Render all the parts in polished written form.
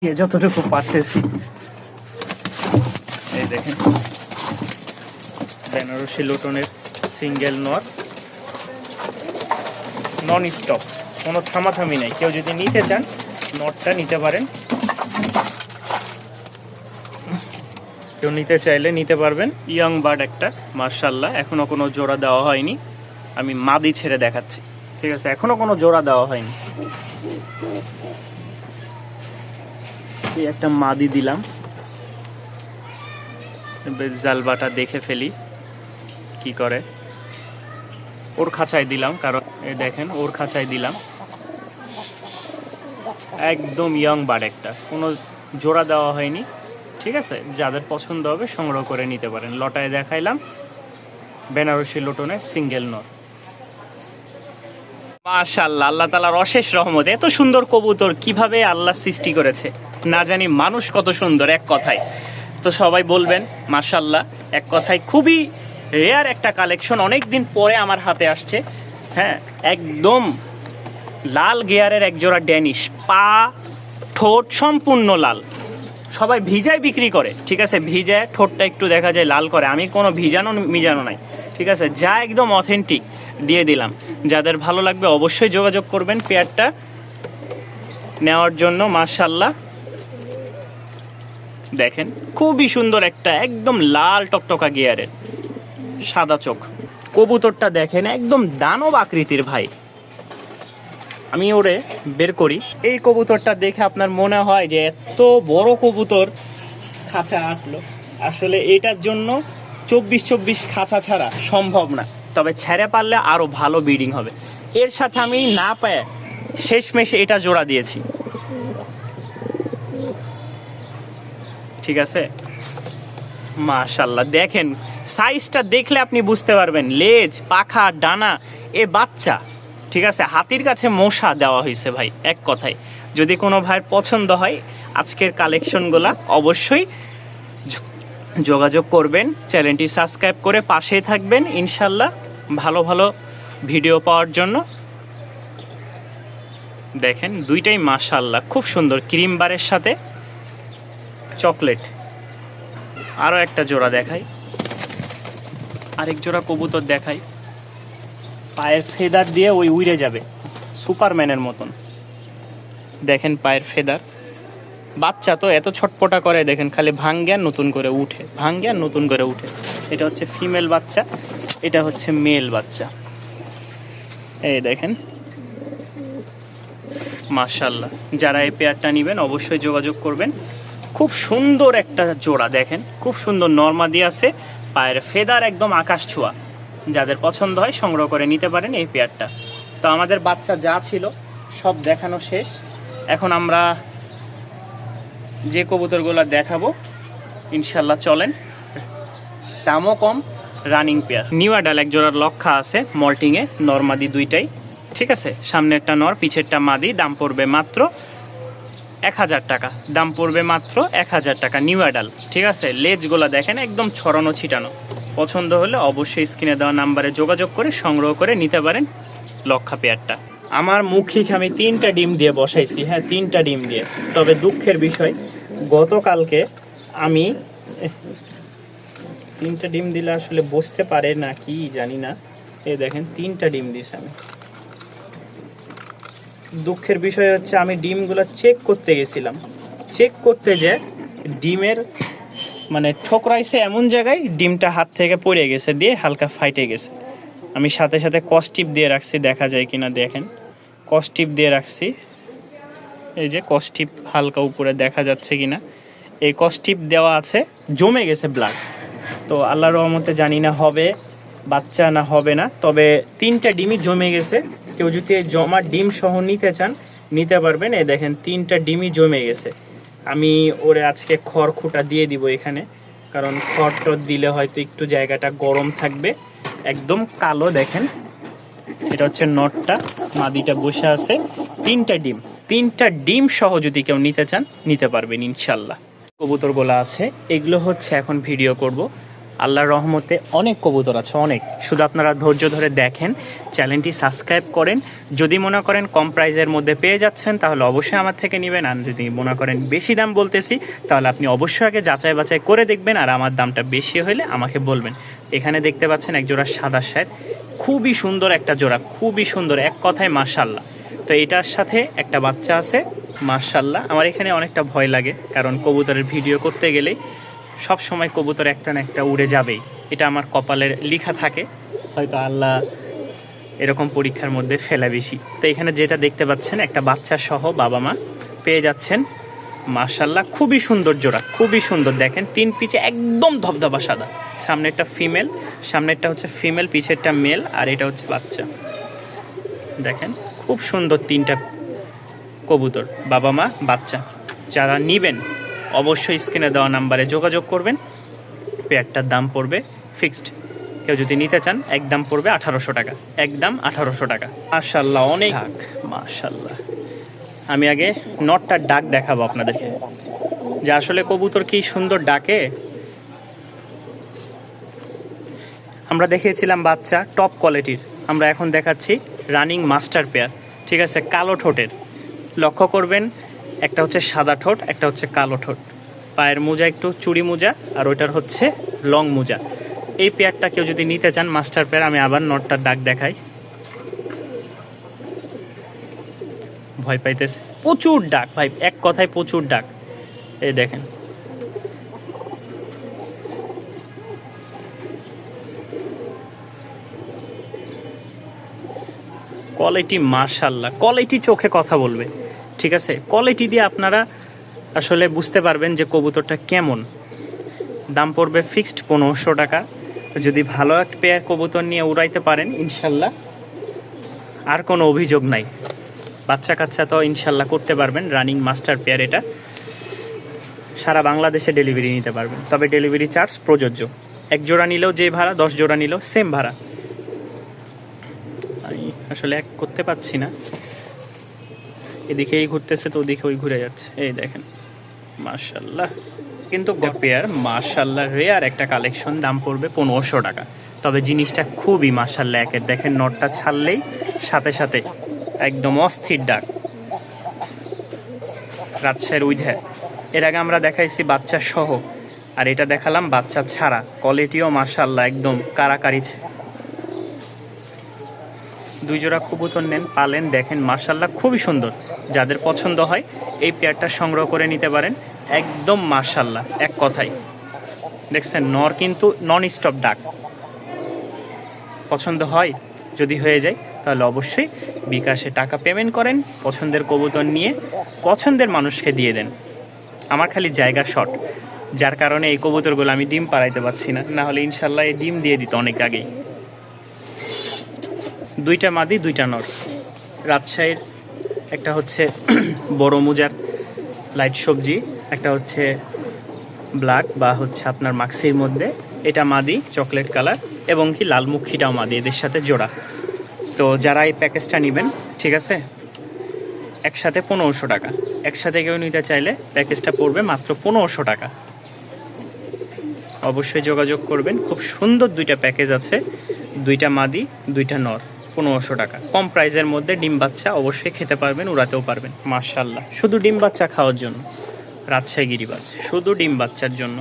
যতটুকু পারতেছি। এই দেখেন বেনারসি লুটনের সিঙ্গেল নট, নন স্টপ, কোনো থামাথামি নাই। কেউ যদি নিতে চান নটটা নিতে পারেন, কেউ নিতে চাইলে নিতে পারবেন। ইয়ং বার্ড একটা, মার্শাল্লাহ, এখনো কোনো জোড়া দেওয়া হয়নি। আমি মাদি ছেড়ে দেখাচ্ছি, ঠিক আছে? এখনো কোনো জোড়া দেওয়া হয়নি। এই একটা মাদি দিলাম, জালবাটা দেখে ফেলি কি করে। ওর খাঁচায় দিলাম, কারণ এই দেখেন ওর খাঁচায় দিলাম। একদম ইয়ং বার্ড একটা, কোনো জোড়া দেওয়া হয়নি, ঠিক আছে? যাদের পছন্দ হবে সংগ্রহ করে নিতে পারেন। লটায় দেখাইলাম বেনারসি লুটনের সিঙ্গেল নট। মাশাআল্লাহ, আল্লাহ তাআলার অশেষ রহমত। এত সুন্দর কবুতর কিভাবে আল্লাহ সৃষ্টি করেছে না জানি, মানুষ কত সুন্দর, এক কথায়। তো সবাই বলবেন মাশাআল্লাহ, এক কথায় খুবই রেয়ার একটা কালেকশন, অনেক দিন পরে আমার হাতে আসছে। হ্যাঁ, একদম লাল গিয়ারের একজোড়া ড্যানিশ, পা ঠোঁট সম্পূর্ণ লাল। সবাই ভিজায় বিক্রি করে, ঠিক আছে? ভিজায় ঠোঁটটা একটু দেখা যায় লাল করে, আমি কোনো মিজানো নাই, ঠিক আছে? যা একদম অথেন্টিক দিয়ে দিলাম। যাদের ভালো লাগবে অবশ্যই যোগাযোগ করবেন পেয়ারটা নেওয়ার জন্য। মাশাআল্লাহ, দেখেন খুবই সুন্দর একটা, একদম লাল টকটকা গিয়ারের, সাদা চোখ কবুতরটা। দেখেন একদম দানব আকৃতির ভাই। আমি ওরে বের করি। এই কবুতরটা দেখে আপনার মনে হয় যে এত বড় কবুতর খাঁচা আসলো, আসলে এটার জন্য 24 খাঁচা ছাড়া সম্ভব না, তবে ছেড়ে পারলে আরো ভালো ব্রিডিং হবে। এর সাথে আমি না পায় শেষমেশে এটা জোড়া দিয়েছি, ঠিক আছে? মাশাআল্লাহ, দেখেন সাইজটা দেখলে আপনি বুঝতে পারবেন, লেজ, পাখা, ডানা, এ বাচ্চা, ঠিক আছে? হাতির কাছে মশা দেওয়া হয়েছে ভাই, এক কথায়। যদি কোনো ভাইয়ের পছন্দ হয় আজকের কালেকশনগুলা, অবশ্যই যোগাযোগ করবেন। চ্যানেলটি সাবস্ক্রাইব করে পাশেই থাকবেন ইনশাল্লাহ, ভালো ভালো ভিডিও পাওয়ার জন্য। দেখেন দুইটাই মাশাআল্লাহ খুব সুন্দর, ক্রিম বারের সাথে চকলেট। আরও একটা জোড়া দেখাই, আরেক জোড়া কবুতর দেখাই। পায়ের ফেদার দিয়ে ওই উড়ে যাবে সুপারম্যানের মতন। দেখেন পায়ের ফেদার, বাচ্চা তো এত ছটপটা করে, দেখেন খালি ভাঙ্গে আর নতুন করে উঠে, ভাঙ্গে আর নতুন করে উঠে। এটা হচ্ছে ফিমেল বাচ্চা, এটা হচ্ছে মেল বাচ্চা। এই দেখেন মাশাআল্লাহ, যারা এই পেয়ারটা নেবেন অবশ্যই যোগাযোগ করবেন। খুব সুন্দর একটা জোড়া, দেখেন খুব সুন্দর নরমাদি আছে, পায়ের ফেদার একদম আকাশ ছোঁয়া। যাদের পছন্দ হয় সংগ্রহ করে নিতে পারেন এই পেয়ারটা। তো আমাদের বাচ্চা যা ছিল সব দেখানো শেষ। এখন আমরা যে কবুতরগুলো দেখাবো ইনশাল্লাহ, চলেন। দামও কম, রানিং পেয়ার। নিউ অ্যাডাল এক জোড়ার লক্ষা আছে মল্টিংয়ে, নরমাদি দুইটাই, ঠিক আছে? সামনে একটা নর, পিছেরটা মাদি। দাম পড়বে মাত্র 1000 টাকা, দাম পড়বে মাত্র 1000 টাকা। নিউ অ্যাডাল, ঠিক আছে? লেজগুলো দেখেন একদম ছড়ানো ছিটানো। পছন্দ হলে অবশ্যই স্ক্রিনে দেওয়া নাম্বারে যোগাযোগ করে সংগ্রহ করে নিতে পারেন লক্ষা পেয়ারটা। আমার মুখিক আমি 3টা ডিম দিয়ে বসাইছি, হ্যাঁ 3টা ডিম দিয়ে। তবে দুঃখের বিষয়, গতকালকে আমি 3টা ডিম দিলে আসলে বসতে পারে না কি জানি না। এই দেখেন 3টা ডিম দিছি আমি। দুঃখের বিষয় হচ্ছে আমি ডিমগুলো চেক করতে গেছিলাম, চেক করতে যে ডিমের মানে ঠোকরাইছে এমন জায়গায় ডিমটা হাত থেকে পড়ে গেছে, দিয়ে হালকা ফাইটে গেছে। আমি সাথে সাথে কস্টিপ দিয়ে রাখছি, দেখা যায় কিনা দেখেন, কস্টিপ দিয়ে রাখছি। এই যে কস্টিপ হালকা উপরে দেখা যাচ্ছে কিনা, এই কস্টিপ দেওয়া আছে, জমে গেছে ব্লাড। তো আল্লাহর রহমতে জানি না হবে বাচ্চা না হবে না, তবে 3টা ডিমই জমে গেছে। কেউ যদি এই জমা ডিম সহ নিতে চান নিতে পারবেন। এই দেখেন 3টা ডিমই জমে গেছে। আমি ওরে আজকে খড় খুঁটা দিয়ে দিব এখানে, কারণ খড় টড় দিলে হয়তো একটু জায়গাটা গরম থাকবে। একদম কালো, দেখেন এটা হচ্ছে নটটা, মাদিটা বসে আছে। 3টা ডিম সহ যদি কেউ নিতে চান নিতে পারবেন ইনশাল্লাহ। কবুতরগুলো আছে, এগুলো হচ্ছে এখন ভিডিও করব। আল্লাহর রহমতে অনেক কবুতর আছে, অনেক। শুধু আপনারা ধৈর্য ধরে দেখেন, চ্যানেলটি সাবস্ক্রাইব করেন। যদি মনে করেন কম প্রাইসের মধ্যে পেয়ে যাচ্ছেন তাহলে অবশ্যই আমার থেকে নেবেন, আর যদি মনে করেন বেশি দাম বলতেছি তাহলে আপনি অবশ্যই আগে যাচাই বাছাই করে দেখবেন, আর আমার দামটা বেশি হলে আমাকে বলবেন। এখানে দেখতে পাচ্ছেন এক জোড়া সাদা শায়ের, খুবই সুন্দর একটা জোড়া, খুবই সুন্দর, এক কথায় মাশাআল্লাহ। তো এটার সাথে একটা বাচ্চা আছে, মাশাআল্লাহ। আমার এখানে অনেকটা ভয় লাগে, কারণ কবুতরের ভিডিও করতে গেলেই সব সময় কবুতর একটা না একটা উড়ে যাবেই, এটা আমার কপালের লেখা থাকে, হয়তো আল্লাহ এরকম পরীক্ষার মধ্যে ফেলা বেশি। তো এখানে যেটা দেখতে পাচ্ছেন একটা বাচ্চা সহ বাবা মা পেয়ে যাচ্ছেন, মাশাআল্লাহ। খুবই সুন্দর জোড়া, খুবই সুন্দর। দেখেন 3 পিচে একদম ধবধবা সাদা, সামনেরটা ফিমেল, সামনেরটা হচ্ছে ফিমেল, পিছেরটা মেল, আর এটা হচ্ছে বাচ্চা। দেখেন খুব সুন্দর 3টা কবুতর, বাবা মা বাচ্চা। যারা নেবেন অবশ্যই স্ক্রিনে দেওয়া নাম্বারে যোগাযোগ করবেন। পেয়ারটার দাম পড়বে ফিক্সড, কেউ যদি নিতে চান একদম পড়বে 1800 টাকা, একদম 1800 টাকা। মাশাআল্লাহ, অনেক মাশাআল্লাহ। আমি আগে নটটার ডাক দেখাবো আপনাদেরকে, যে আসলে কবুতর কি সুন্দর ডাকে। আমরা দেখিয়েছিলাম বাচ্চা টপ কোয়ালিটির, আমরা এখন দেখাচ্ছি রানিং মাস্টার পেয়ার, ঠিক আছে, কালো ঠোঁটের। লক্ষ্য করবেন একটা হচ্ছে সাদা ঠোঁট, একটা হচ্ছে কালো ঠোঁট, পায়ের মোজা একটু চুড়ি মোজা, আর ওইটার হচ্ছে লং মোজা। এই পেয়ারটা কেউ যদি নিতে চান মাস্টার পেয়ার, আমি আবার নটটার ডাক দেখাই। ভয় পাইতেছে, প্রচুর ডাক ভাই, এক কথায় প্রচুর ডাক। এই দেখেন কোয়ালিটি, মাশাআল্লাহ। কোয়ালিটি চোখে কথা বলবে, ঠিক আছে। কোয়ালিটি দিয়ে আপনারা আসলে বুঝতে পারবেন যে কবুতরটা কেমন। দাম পড়বে ফিক্সড 1500 টাকা। যদি ভালো একটা পেয়ার কবুতর নিয়ে উড়াইতে পারেন ইনশাল্লাহ আর কোনো অভিযোগ নাই। বাচ্চা কাচ্চা তো ইনশাল্লাহ করতে পারবেন। রানিং মাস্টার পেয়ার, এটা সারা বাংলাদেশে ডেলিভারি নিতে পারবেন, তবে ডেলিভারি চার্জ প্রযোজ্য। 1 জোড়া নিলেও যে ভাড়া, 10 জোড়া নিলেও সেম ভাড়া। আমি আসলে এক করতে পারছি না, এদিকে এই ঘুরতেছে তো ওদিকে ওই ঘুরে যাচ্ছে। এই দেখেন মাশাআল্লাহ, কিন্তু পেয়ার মাশাআল্লাহ রেয়ার একটা কালেকশন। দাম পড়বে 1500 টাকা, তবে জিনিসটা খুবই মাশাআল্লাহ। একের দেখেন নটটা ছাড়লেই সাথে সাথে একদম অস্থির ডাক, রাজশাহীর উইধে। এর আগে আমরা দেখাইছি বাচ্চা সহ, আর এটা দেখালাম বাচ্চা ছাড়া। কোয়ালিটিও মাশাআল্লাহ একদম কারাকারি। 2 জোড়া কবুতর নেন, পালেন, দেখেন মাশাআল্লাহ খুবই সুন্দর। যাদের পছন্দ হয় এই পেয়ারটা সংগ্রহ করে নিতে পারেন, একদম মাশাআল্লাহ। এক কথাই দেখছেন নর কিন্তু নন স্টপ ডাক। পছন্দ হয়, যদি হয়ে যায় তাহলে অবশ্যই বিকাশে টাকা পেমেন্ট করেন, পছন্দের কবুতর নিয়ে পছন্দের মানুষকে দিয়ে দেন। আমার খালি জায়গা শর্ট, যার কারণে এই কবুতরগুলো আমি ডিম পাড়াইতে পারছি না, না হলে ইনশাল্লাহ এই ডিম দিয়ে দিত অনেক আগেই। 2টা মাদি 2টা নর। রাজশাহীর একটা হচ্ছে বড় মুজার লাইট সবজি, একটা হচ্ছে ব্ল্যাক বা হচ্ছে আপনার মাক্সির মধ্যে, এটা মাদি চকলেট কালার, এবং কি লালমুখীটাও মাদি, এদের সাথে জোড়া। তো যারা এই প্যাকেজটা নেবেন, ঠিক আছে, একসাথে 1500 টাকা। একসাথে কেউ নিতে চাইলে প্যাকেজটা পড়বে মাত্র 1500 টাকা। অবশ্যই যোগাযোগ করবেন। খুব সুন্দর 2টা প্যাকেজ আছে, 2টা মাদি 2টা নর, 1500 টাকা। কম প্রাইসের মধ্যে ডিম বাচ্চা অবশ্যই খেতে পারবেন, উড়াতেও পারবেন। মাশাআল্লাহ, শুধু ডিম বাচ্চা খাওয়ার জন্য রাজশাহী গিরিবাজ, শুধু ডিম বাচ্চার জন্য।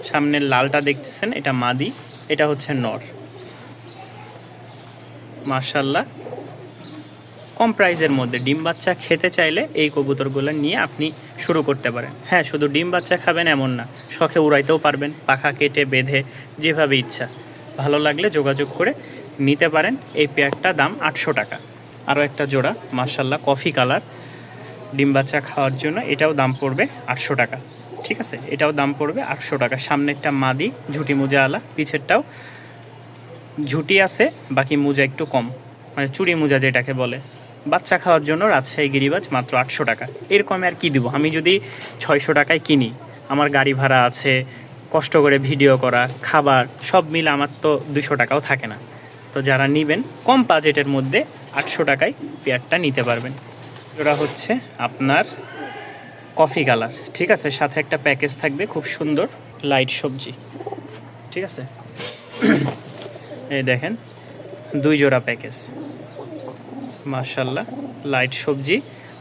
সামনের লালটা দেখতেছেন, এটা মাদি, এটা হচ্ছে নর। মাশাআল্লাহ, কম প্রাইসের মধ্যে ডিম বাচ্চা খেতে চাইলে এই কবুতরগুলো নিয়ে আপনি শুরু করতে পারেন। হ্যাঁ, শুধু ডিম বাচ্চা খাবেন এমন না, শখে উড়াইতেও পারবেন, পাখা কেটে বেঁধে, যেভাবে ইচ্ছা। ভালো লাগলে যোগাযোগ করে নিতে পারেন। এই পেয়ারটা দাম 800 টাকা। আরও একটা জোড়া মাশাআল্লাহ কফি কালার, ডিম বাচ্চা খাওয়ার জন্য, এটাও দাম পড়বে 800 টাকা। ঠিক আছে, এটাও দাম পড়বে 800 টাকা। সামনেরটা মাদি ঝুটি মোজা আলা, পিছেরটাও ঝুটি আছে, বাকি মোজা একটু কম, মানে চুড়ি মোজা যেটাকে বলে। বাচ্চা খাওয়ার জন্য রাজশাহী গিরিবাজ মাত্র 800 টাকা। এর কমে আর কি দিব? আমি যদি 600 টাকায় কিনি, আমার গাড়ি ভাড়া আছে, কষ্ট করে ভিডিও করা, খাবার সব মিলে আমার তো 200 টাকাও থাকে না। তো যারা নেবেন কম বাজেটের মধ্যে 800 টাকায় পেয়ারটা নিতে পারবেন। ওরা হচ্ছে আপনার কফি কালার, ঠিক আছে, সাথে একটা প্যাকেজ থাকবে খুব সুন্দর লাইট সবজি, ঠিক আছে। এই দেখেন 2 জোড়া প্যাকেজ, মাশাআল্লাহ। লাইট সবজি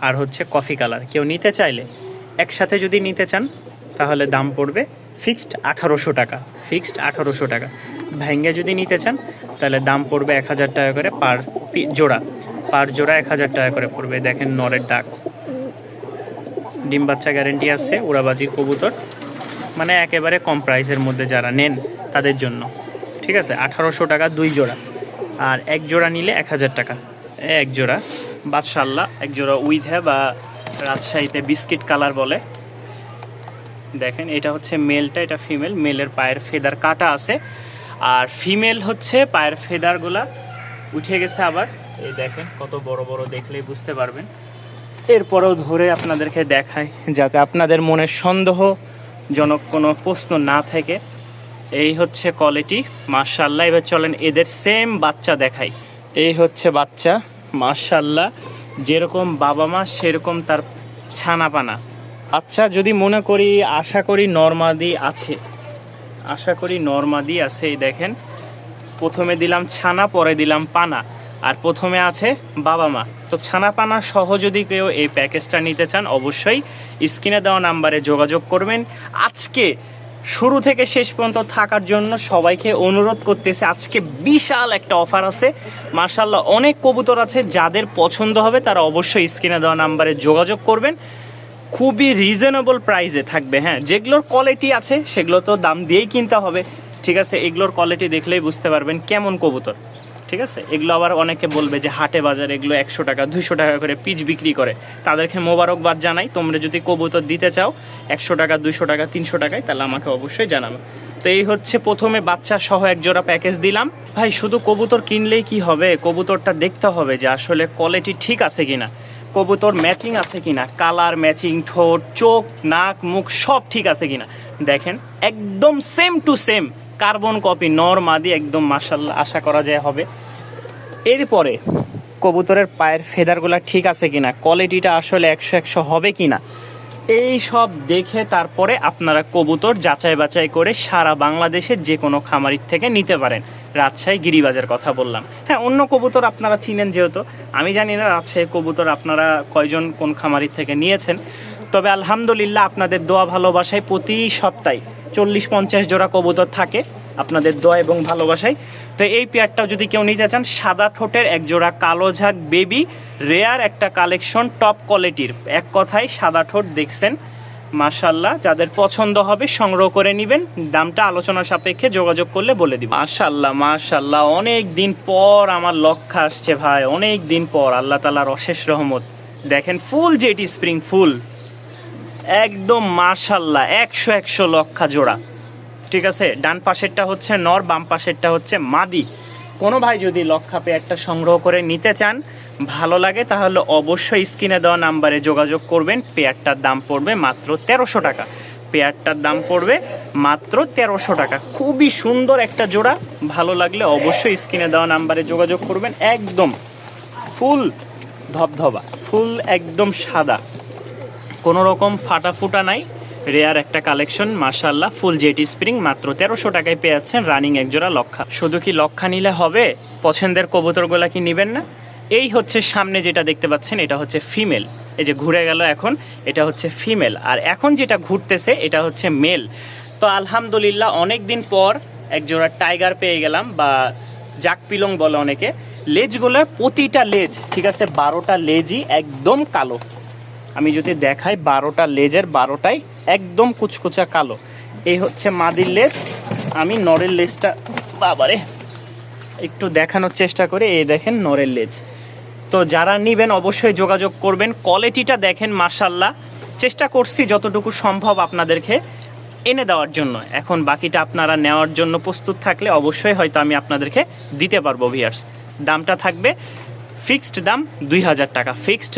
আর হচ্ছে কফি কালার। কেউ নিতে চাইলে একসাথে যদি নিতে চান তাহলে দাম পড়বে ফিক্সড 1800 টাকা, ফিক্সড 1800 টাকা। ভেঙ্গে যদি নিতে চান তাহলে দাম পড়বে 1000 টাকা করে পার জোড়া, পার জোড়া 1000 টাকা করে পড়বে। দেখেন নরের ডাক, ডিম বাচ্চা গ্যারেন্টি আছে, উড়াবাজির কবুতর, মানে একেবারে কম প্রাইসের মধ্যে যারা নেন তাদের জন্য, ঠিক আছে। 1800 টাকা 2 জোড়া, আর এক জোড়া নিলে 1000 টাকা এক জোড়া। বাদশাল্লাহ এক জোড়া উইথে বা রাজশাহীতে বিস্কিট কালার বলে। দেখেন এটা হচ্ছে মেলটা, এটা ফিমেল। মেলের পায়ের ফেদার কাটা আছে, আর ফিমেল হচ্ছে পায়ের ফেদারগুলা উঠে গেছে আবার। এই দেখেন কত বড় বড়, দেখলেই বুঝতে পারবেন। এরপরেও ধরে আপনাদেরকে দেখাই যাতে আপনাদের মনে সন্দেহজনক কোনো প্রশ্ন না থাকে। এই হচ্ছে কোয়ালিটি, মাশাআল্লাহ। এবার চলেন এদের সেম বাচ্চা দেখাই। এই হচ্ছে বাচ্চা, মাশাআল্লাহ। যেরকম বাবা মা সেরকম তার ছানাপানা। আচ্ছা, যদি মনে করি আশা করি নরমাদি আছে, আশা করি নরমাদি আছে। এই দেখেন প্রথমে দিলাম ছানা, পরে দিলাম পানা, আর প্রথমে আছে বাবা মা। তো ছানা পানা সহ যদি কেউ এই প্যাকেজটা নিতে চান অবশ্যই স্ক্রিনে দেওয়া নাম্বারে যোগাযোগ করবেন। আজকে শুরু থেকে শেষ পর্যন্ত থাকার জন্য সবাইকে অনুরোধ করতেছে। আজকে বিশাল একটা অফার আছে, মাশাআল্লাহ। অনেক কবুতর আছে, যাদের পছন্দ হবে তারা অবশ্যই স্ক্রিনে দেওয়া নাম্বারে যোগাযোগ করবেন। খুবই রিজনেবল প্রাইসে থাকবে। হ্যাঁ, যেগুলোর কোয়ালিটি আছে সেগুলো তো দাম দিয়েই কিনতে হবে, ঠিক আছে। এগুলোর কোয়ালিটি দেখলেই বুঝতে পারবেন কেমন কবুতর, ঠিক আছে। এগুলো আবার অনেকে বলবে যে হাটে বাজারে এগুলো 100 টাকা 200 টাকা করে পিস বিক্রি করে, তাদেরকে মোবারকবাদ জানাই। তোমরা যদি কবুতর দিতে চাও 100 টাকা 200 টাকা 300 টাকায়, তাহলে আমাকে অবশ্যই জানাবে। তো এই হচ্ছে প্রথমে বাচ্চা সহ এক জোড়া প্যাকেজ দিলাম। ভাই শুধু কবুতর কিনলেই কি হবে? কবুতরটা দেখতে হবে যে আসলে কোয়ালিটি ঠিক আছে কিনা, কবুতর ম্যাচিং আছে কিনা, কালার ম্যাচিং, ঠোঁট, চোখ, নাক, মুখ সব ঠিক আছে কিনা। দেখেন একদম same to same carbon copy, নর মাদি একদম, মাশাআল্লাহ। আশা করা যায় হবে। এরপরে কবুতরের পায়ের ফেদারগুলো ঠিক আছে কিনা, কোয়ালিটিটা আসলে 100 হবে কিনা, এই সব দেখে তারপরে আপনারা কবুতর যাচাই বাছাই করে সারা বাংলাদেশে যে কোনো খামারির থেকে নিতে পারেন। রাজশাহী গিরিবাজের কথা বললাম। হ্যাঁ, অন্য কবুতর আপনারা চিনেন, যেহেতু আমি জানি না রাজশাহী কবুতর আপনারা কয়জন কোন খামারির থেকে নিয়েছেন। তবে আলহামদুলিল্লাহ আপনাদের দোয়া ভালোবাসায় প্রতি সপ্তাহে 40-50 জোড়া কবুতর থাকে, আপনাদের দোয়া এবং ভালোবাসায়। তো এই পেয়ারটাও যদি কেউ নিতে চান, সাদা ঠোঁটের এক জোড়া কালো ঝাঁক বেবি, রেয়ার একটা কালেকশন, টপ কোয়ালিটির। এক কথায় সাদা ঠোঁট দেখছেন, মাশাআল্লাহ। যাদের পছন্দ হবে সংগ্রহ করে নেবেন, দামটা আলোচনা সাপেক্ষে যোগাযোগ করলে বলে দিব। মাশাআল্লাহ মাশাআল্লাহ, অনেক দিন পর আমার লক্ষ্য আসছে ভাই, অনেক দিন পর, আল্লাহ তাআলার অশেষ রহমত। দেখেন ফুল জেটি স্প্রিং ফুল, একদম মাশাআল্লাহ 100 লক্ষা জোড়া, ঠিক আছে। ডান পাশেরটা হচ্ছে নর, বাম পাশেরটা হচ্ছে মাদি। কোনো ভাই যদি লক্ষা পেয়ারটা সংগ্রহ করে নিতে চান, ভালো লাগে, তাহলে অবশ্যই স্ক্রিনে দেওয়া নাম্বারে যোগাযোগ করবেন। পেয়ারটার দাম পড়বে মাত্র 1300 টাকা, পেয়ারটার দাম পড়বে মাত্র 1300 টাকা। খুবই সুন্দর একটা জোড়া, ভালো লাগলে অবশ্যই স্ক্রিনে দেওয়া নাম্বারে যোগাযোগ করবেন। একদম ফুল ধবধবা, ফুল একদম সাদা, কোনো রকম ফাটা ফুটা নাই, রেয়ার একটা কালেকশন, মাশাআল্লাহ। ফুল জেটি স্প্রিং মাত্র 1300 টাকায় পেয়ে যাচ্ছেন, রানিং এক জোড়া লক্ষা। শুধু কি লক্ষা নিলে হবে? পছন্দের কবুতরগুলা কি নেবেন না? এই হচ্ছে সামনে যেটা দেখতে পাচ্ছেন, এটা হচ্ছে ফিমেল। এই যে ঘুরে গেল এখন, এটা হচ্ছে ফিমেল। আর এখন যেটা ঘুরতেছে এটা হচ্ছে মেল। তো আলহামদুলিল্লাহ অনেক দিন পর এক জোড়া টাইগার পেয়ে গেলাম, বা জাক পিলং বলে অনেকে। লেজগুলোর প্রতিটা লেজ, ঠিক আছে, 12টা লেজই একদম কালো। আমি যদি দেখাই 12টা লেজের 12টাই একদম কুচকুচা কালো। এই হচ্ছে মাদির লেজ। আমি নরের লেজটা বাবারে একটু দেখানোর চেষ্টা করি। এই দেখেন নরের লেজ। তো যারা নেবেন অবশ্যই যোগাযোগ করবেন। কোয়ালিটিটা দেখেন, মাশাআল্লাহ। চেষ্টা করছি যতটুকু সম্ভব আপনাদেরকে এনে দেওয়ার জন্য। এখন বাকিটা আপনারা নেওয়ার জন্য প্রস্তুত থাকলে অবশ্যই হয়তো আমি আপনাদেরকে দিতে পারবো ভিউয়ার্স। দামটা থাকবে ফিক্সড দাম 2000 টাকা, ফিক্সড।